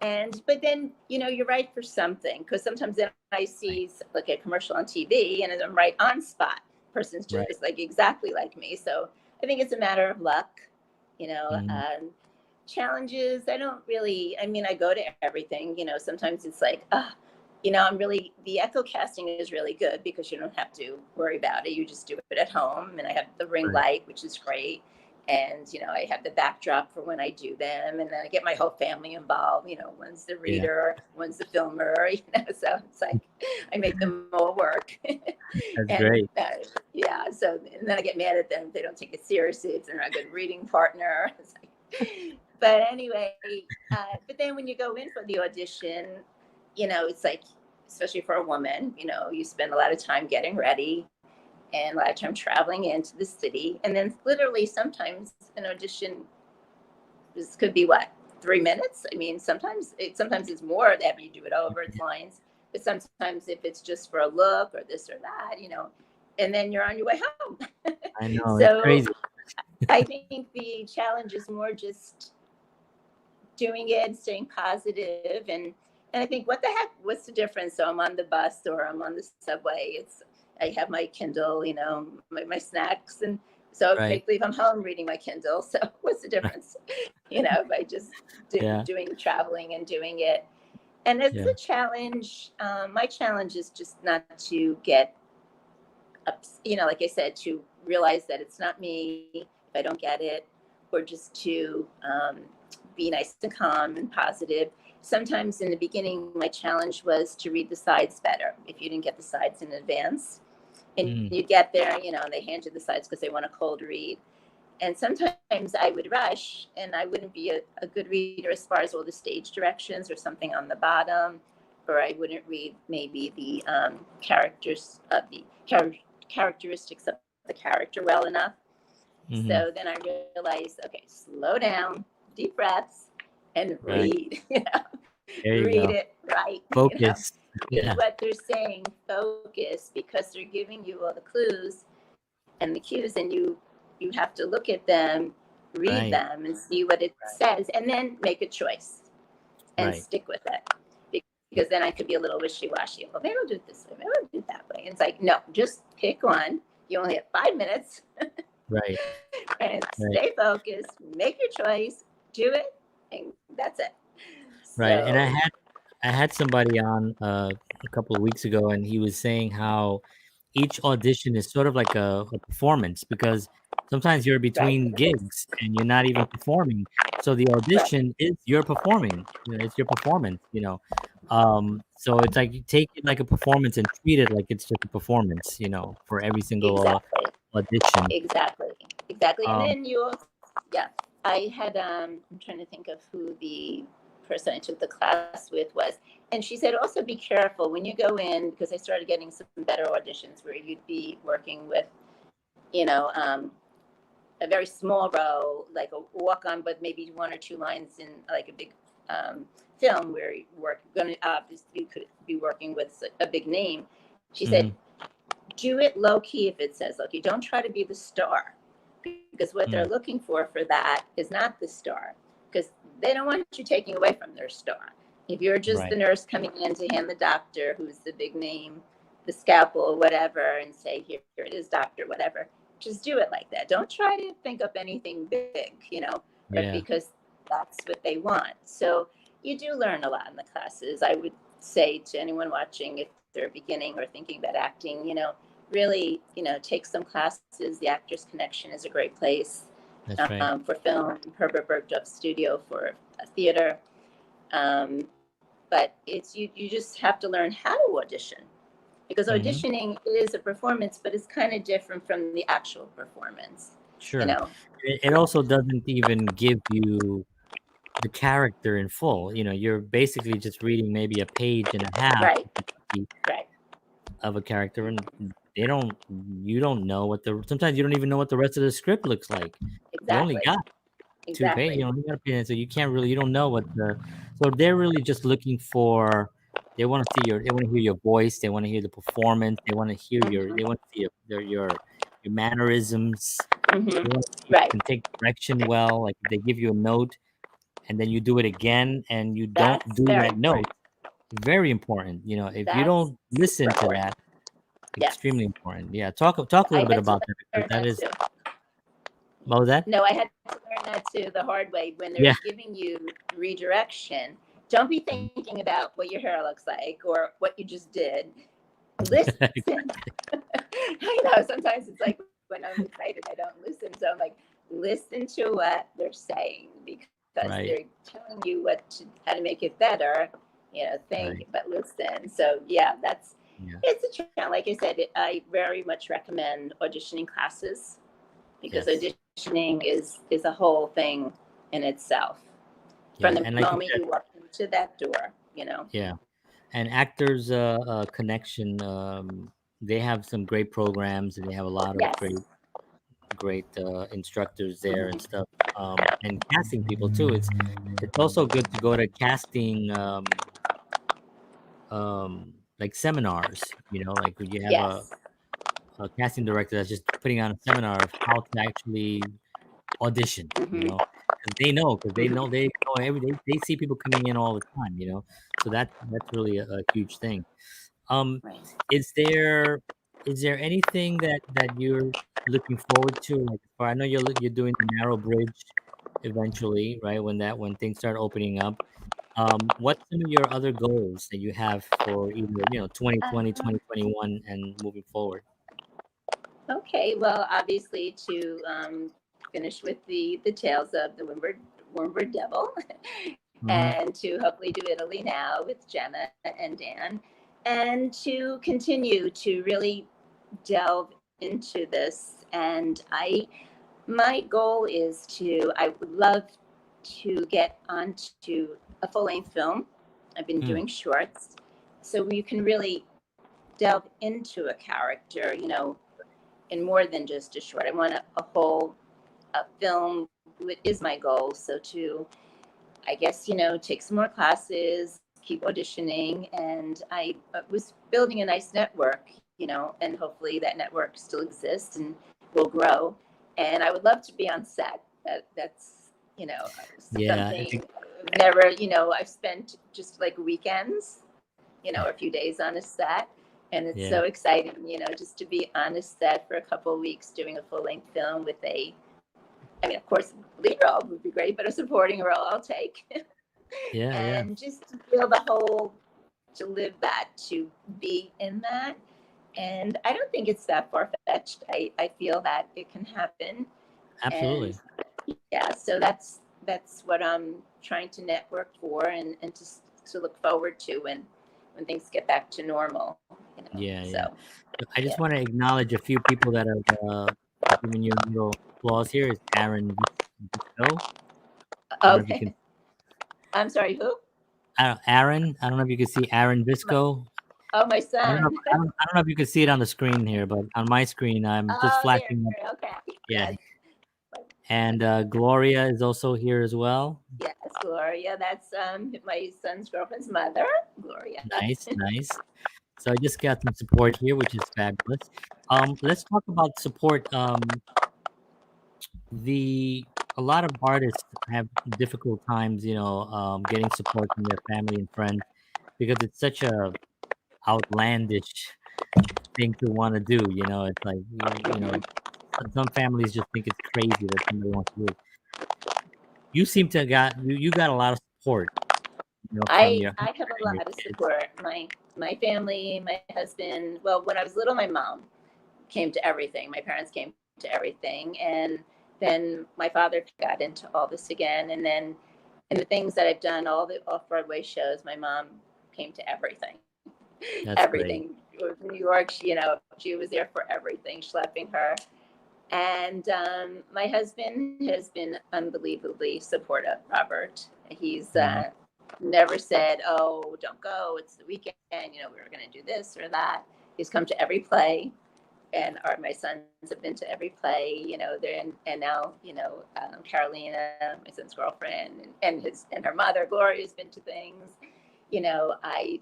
B: But then, you're right for something, because sometimes then I see like a commercial on TV and I'm right on spot. Person's just like exactly like me. So I think it's a matter of luck, challenges. I don't really, I go to everything, sometimes it's like, the echo casting is really good because you don't have to worry about it. You just do it at home. And I have the ring light, which is great. And, I have the backdrop for when I do them. And then I get my whole family involved, one's the reader, one's the filmer, so it's like I make them all work.
A: That's great.
B: So, and then I get mad at them if they don't take it seriously, if they're not a good reading partner. But anyway, but then when you go in for the audition, it's like, especially for a woman, you spend a lot of time getting ready and a lot of time traveling into the city. And then literally sometimes an audition, this could be 3 minutes? Sometimes it's more that you do it over, it's lines. But sometimes if it's just for a look or this or that, and then you're on your way home.
A: I know,
B: so
A: it's crazy.
B: I think the challenge is more just doing it, staying positive, and I think, what's the difference? So I'm on the bus or I'm on the subway. I have my Kindle, my snacks. And so if I'm home reading my Kindle, so what's the difference? If I just doing traveling and doing it. And it's a challenge. My challenge is just not to get up, like I said, to realize that it's not me if I don't get it, or just to be nice and calm and positive. Sometimes in the beginning, my challenge was to read the sides better. If you didn't get the sides in advance, and you get there, and they hand you the sides because they want a cold read. And sometimes I would rush and I wouldn't be a good reader as far as all the stage directions or something on the bottom, or I wouldn't read maybe the characteristics of the character well enough. So then I realized, okay, slow down, deep breaths, and read. Read it right.
A: Focus.
B: What they're saying, focus, because they're giving you all the clues and the cues, and you have to look at them, read them, and see what it says, and then make a choice and stick with it. Because then I could be a little wishy-washy. Well, maybe I'll do it this way, maybe I'll do it that way. And it's like, no, just pick one. You only have 5 minutes. And stay focused, make your choice, do it, and that's it.
A: Right. And I had somebody on a couple of weeks ago, and he was saying how each audition is sort of like a performance, because sometimes you're between gigs and you're not even performing. So the audition is your performing. It's your performance, So it's like you take it like a performance and treat it like it's just a performance, for every single audition.
B: Exactly. And then you also, I had, I'm trying to think of who the person I took the class with was. And she said, also be careful when you go in, because I started getting some better auditions where you'd be working with, a very small role, like a walk-on, but maybe 1 or 2 lines in like a big film where you could be working with a big name. She said, do it low key if it says low key. Don't try to be the star, because what they're looking for that is not the star, because they don't want you taking away from their star. If you're just the nurse coming in to hand the doctor, who's the big name, the scalpel or whatever, and say, here it is, doctor, whatever, just do it like that. Don't try to think up anything big, because that's what they want. So you do learn a lot in the classes. I would say to anyone watching, if they're beginning or thinking about acting, really, take some classes. The Actors Connection is a great place for film, Herbert Bergdorf Studio for theater. But it's you just have to learn how to audition, because auditioning is a performance, but it's kind of different from the actual performance.
A: Sure. It also doesn't even give you the character in full. You're basically just reading maybe a page and a half of a character, and you don't know sometimes you don't even know what the rest of the script looks like. You only got 2 pages, you only got a page, so you don't know so they're really just looking for, they want to hear your voice, they want to hear the performance, they want to hear they want to see your mannerisms. They want to see if you can take direction well, like if they give you a note, and then you do it again and you don't
B: That's
A: do
B: very
A: that note.
B: important.
A: Very important. You know, if you
B: That's
A: don't listen to
B: important.
A: that,
B: Yes.
A: extremely important. Yeah, talk a
B: I
A: little bit
B: had to
A: about that, because
B: learn
A: that
B: that
A: is,
B: too.
A: what was that?
B: No, I had to learn that too the hard way. When they're
A: Yeah.
B: giving you redirection, don't be
A: Mhm.
B: thinking about what your hair looks like or what you just did. Listen. I know sometimes it's like when I'm excited, I don't listen. So I'm like, listen to what they're saying, because
A: Right,
B: they're telling you how to make it better. Think,
A: right.
B: but listen. So yeah,
A: Yeah.
B: it's a challenge. Like I said, I very much recommend auditioning classes, because
A: Yes.
B: auditioning is a whole thing in itself. From
A: Yeah.
B: the
A: And like you
B: moment
A: said,
B: you walk into that door.
A: yeah. And Actors Connection, they have some great programs, and they have a lot of
B: Yes.
A: great instructors there and stuff, and casting people too. It's also good to go to casting, like seminars. You know, like you have
B: Yes.
A: a casting director that's just putting on a seminar of how to actually audition. You
B: Hmm.
A: know, because they know
B: Hmm.
A: they know they see people coming in all the time. You know, so that's really a huge thing. Um,
B: Right.
A: is there anything that you're looking forward to? Like, I know you're doing the narrow bridge eventually, right? When things start opening up. What's some of your other goals that you have for either 2020,
B: Um,
A: 2021, and moving forward?
B: Okay, well, obviously to finish with the tales of the Wormwood Devil,
A: Hmm.
B: and to hopefully do Italy now with Gemma and Dan, and to continue to really delve into this. And my goal is I would love to get onto a full length film. I've been
A: Mm,
B: doing shorts, so you can really delve into a character, in more than just a short. I want a whole film is my goal. So to, I guess, take some more classes, keep auditioning, and I was building a nice network, and hopefully that network still exists and will grow. And I would love to be on set. That's
A: yeah, I
B: something
A: think,
B: I've never, I've spent just like weekends, a few days on a set. And it's
A: yeah,
B: so exciting, just to be on a set for a couple of weeks doing a full length film with I mean, of course, lead role would be great, but a supporting role I'll take.
A: yeah, yeah,
B: And just to feel the whole, to live that, to be in that. And I don't think it's that far fetched. I feel that it can happen. And
A: absolutely.
B: yeah, so that's what I'm trying to network for, and to look forward to when things get back to normal.
A: Yeah,
B: So
A: yeah. I just
B: yeah.
A: want to acknowledge a few people that have given you a little applause here. Is Aaron Visco? I don't know if you can.
B: Okay. I'm sorry. Who?
A: Aaron, I don't know if you can see Aaron
B: My,
A: Visco.
B: oh, my
A: I don't know.
B: son.
A: I don't know if you can see it on the screen here, but on my screen, I'm just
B: Oh, there.
A: flashing up.
B: Okay.
A: Yeah,
B: Yes.
A: and Gloria is also here as well.
B: Yes, Gloria. That's my son's girlfriend's mother, Gloria.
A: Nice, nice. So I just got some support here, which is fabulous. Let's talk about support. The A lot of artists have difficult times, getting support from their family and friends, because it's such a outlandish thing to want to do. It's like some families just think it's crazy that somebody wants to do it. You seem to you got a lot of support, from your
B: I have a
A: from your
B: lot of
A: kids.
B: support. My family, my husband. Well, when I was little, my mom came to everything. My parents came to everything, and then my father got into all this again. And then in the things that I've done, all the off-Broadway shows, my mom came to everything.
A: That's great.
B: Everything. New York, she was there for everything, schlepping her. And my husband has been unbelievably supportive, Robert. He's
A: Mhm.
B: never said, "Oh, don't go. It's the weekend. We're going to do this or that." He's come to every play, and my sons have been to every play. They're in, and now Carolina, my son's girlfriend, and her mother Gloria has been to things. I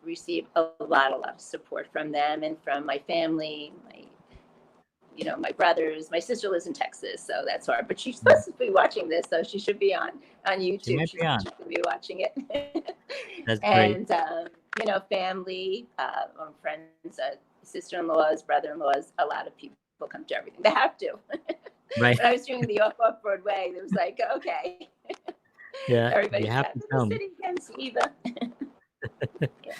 B: received a lot of support from them and from my family, my my sister lives in Texas, so that's hard. But she's supposed to be watching this, so she should be on YouTube.
A: She might be on.
B: She should be watching it.
A: That's great.
B: And family, friends, sister-in-laws, brother-in-laws. A lot of people come to everything. They have to.
A: Right.
B: When I was doing the Off-Broadway, it was like, okay.
A: Yeah.
B: Everybody
A: You have to come.
B: the city against Eva. Yeah.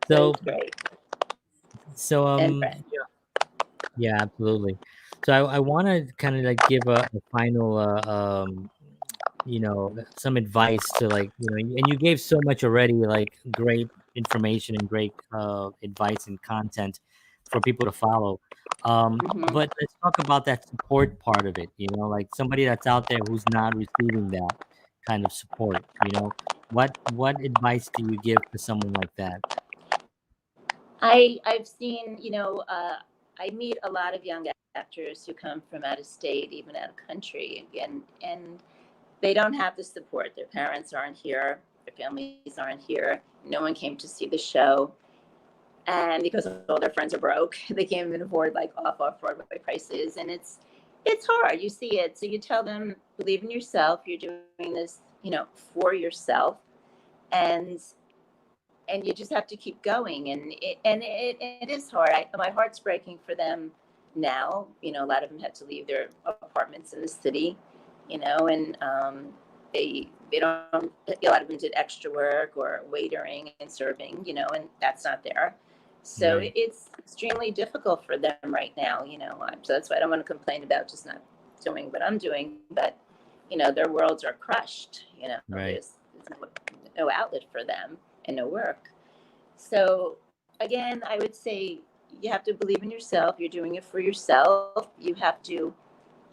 A: So
B: it's great.
A: So
B: And friends.
A: yeah, absolutely. So I want to kind of like give a final some advice to and you gave so much already, like great information and great advice and content for people to follow.
B: Mhm.
A: But let's talk about that support part of it, like somebody that's out there who's not receiving that kind of support, what advice do you give to someone like that?
B: I've seen, I meet a lot of young actors who come from out of state, even out of country, and they don't have the support. Their parents aren't here, their families aren't here. No one came to see the show, and because all their friends are broke, they can't even afford like off-Broadway prices, and it's hard. You see it, so you tell them, believe in yourself. You're doing this, for yourself, and you just have to keep going. And it is hard. My heart's breaking for them now. A lot of them had to leave their apartments in the city, and they don't. A lot of them did extra work or waitering and serving, and that's not there. So
A: Right.
B: it's extremely difficult for them right now. So that's why I don't want to complain about just not doing what I'm doing, but their worlds are crushed.
A: Right.
B: There's no outlet for them and no work. So again, I would say you have to believe in yourself. You're doing it for yourself. You have to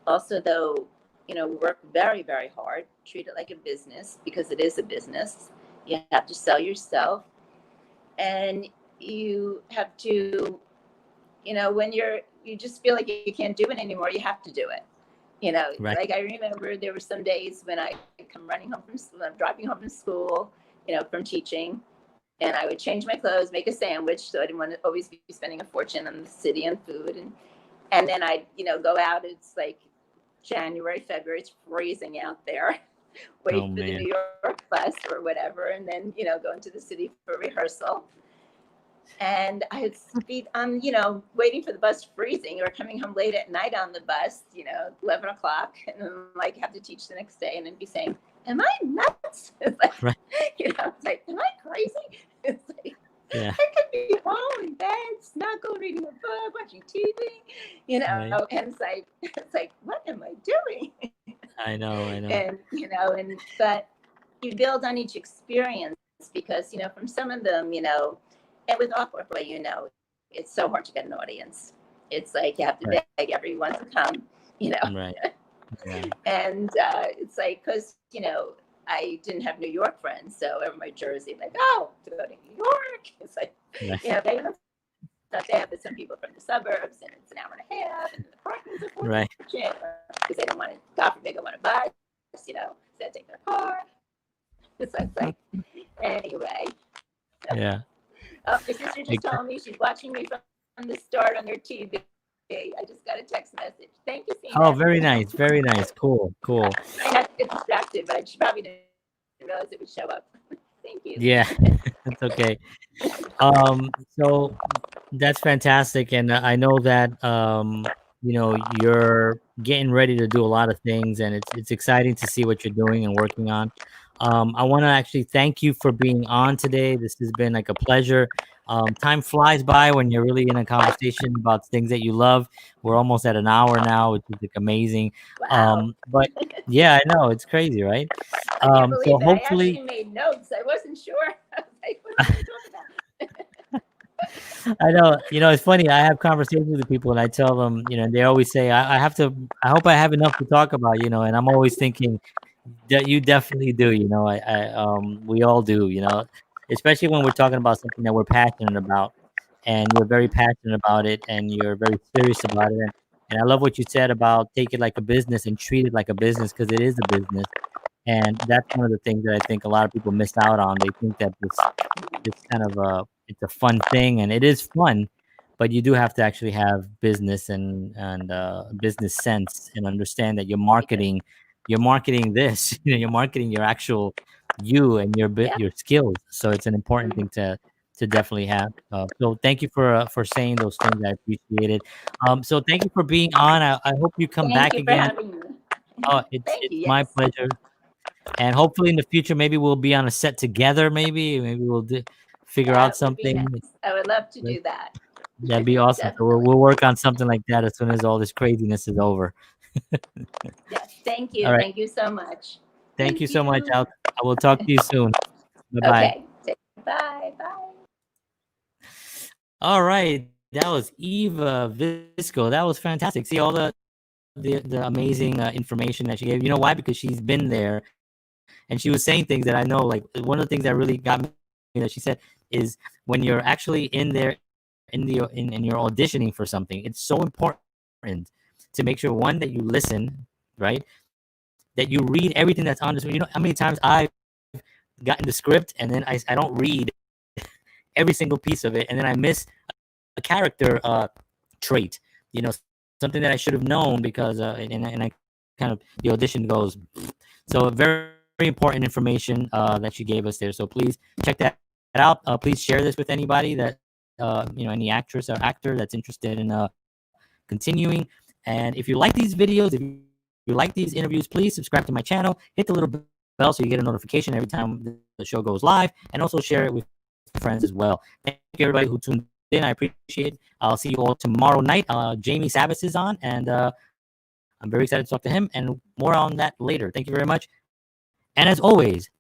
B: also, though, work very, very hard. Treat it like a business, because it is a business. You have to sell yourself, and you have to, when you just feel like you can't do it anymore, you have to do it.
A: Right.
B: Like I remember there were some days when I come running home from school, I'm driving home from school, from teaching, and I would change my clothes, make a sandwich, so I didn't want to always be spending a fortune on the city and food, and then I'd go out. It's like January, February, it's freezing out there. Wait
A: Oh
B: for the
A: man.
B: New York bus or whatever, and then go into the city for rehearsal. And I would be waiting for the bus, freezing, or coming home late at night on the bus, 11 o'clock, and then like have to teach the next day, and then be saying, am I nuts? It's like,
A: Right.
B: it's like, am I crazy? It's like,
A: Yeah.
B: I could be home in bed, snuggle, reading a book, watching TV,
A: Right.
B: and it's like, what am I doing?
A: I know.
B: And but you build on each experience, because from some of them, and with Off-Broadway, it's so hard to get an audience. It's like you have to
A: Right.
B: beg everyone to come,
A: Right. Yeah.
B: and it's like, because I didn't have New York friends, so every Jersey, like, oh, to go to New York. It's like,
A: Right.
B: they don't have some people from the suburbs, and it's an hour and a half, and the parking's a fortune,
A: Right.
B: because they don't want to, God forbid, go on a bus, so they take their car. So it's like, anyway.
A: Yeah.
B: My sister just told me she's watching me from the start on their TV. I just got a text message. Thank you, Sina.
A: Oh, very nice. Very nice. Cool.
B: I had to get distracted, but she probably didn't realize it would show up. Thank you.
A: Yeah. That's okay. So that's fantastic, and I know that you're getting ready to do a lot of things, and it's exciting to see what you're doing and working on. I want to actually thank you for being on today. This has been like a pleasure. Time flies by when you're really in a conversation about things that you love. We're almost at an hour now, which is like amazing.
B: Wow.
A: But yeah, I know, it's crazy, right?
B: I can't believe
A: So
B: that.
A: hopefully,
B: I actually made notes. I wasn't sure. I was like, what are we talking about?
A: I know, it's funny. I have conversations with people and I tell them, they always say, I hope I have enough to talk about, and I'm always thinking that you definitely do, we all do, especially when we're talking about something that we're passionate about, and you're very passionate about it, and you're very serious about it. And I love what you said about take it like a business and treat it like a business, because it is a business. And that's one of the things that I think a lot of people miss out on. They think that this kind of it's a fun thing, and it is fun, but you do have to actually have business and business sense and understand that you're marketing this, you're marketing your actual you and
B: Yeah.
A: your skills. So it's an important
B: Mhm.
A: thing to definitely have. So thank you for saying those things. I appreciate it. So thank you for being on. I hope you come
B: Thank
A: back
B: you for
A: again.
B: having me.
A: Oh,
B: Thank
A: it's
B: you.
A: my
B: Yes.
A: pleasure. And hopefully in the future, maybe we'll be on a set together. Maybe we'll figure out
B: That would be
A: something.
B: nice. I would love to do that.
A: That'd be awesome. So
B: Definitely.
A: we'll work on something like that as soon as all this craziness is over.
B: Yes. Thank you.
A: All right.
B: Thank you so much.
A: Thank you
B: Thank
A: so much.
B: you.
A: I will talk to you soon. Bye bye.
B: Okay. Bye. Bye.
A: All right. That was Eva Visco. That was fantastic. See all the amazing information that she gave. You know why? Because she's been there and she was saying things that I know. Like one of the things that really got me that she said is when you're actually in there and you're auditioning for something, it's so important to make sure one that you listen, right? That you read everything that's on the script. You know how many times I've gotten the script and then I don't read every single piece of it, and then I miss a character trait, something that I should have known because and I kind of the audition goes. So very important information that she gave us there. So please check that out. Please share this with anybody that any actress or actor that's interested in continuing. And if you like these videos, if you like these interviews, please subscribe to my channel. Hit the little bell so you get a notification every time the show goes live, and also share it with friends as well. Thank you everybody who tuned in. I appreciate it. I'll see you all tomorrow night. Jamie Sabas is on, and I'm very excited to talk to him and more on that later. Thank you very much. And as always,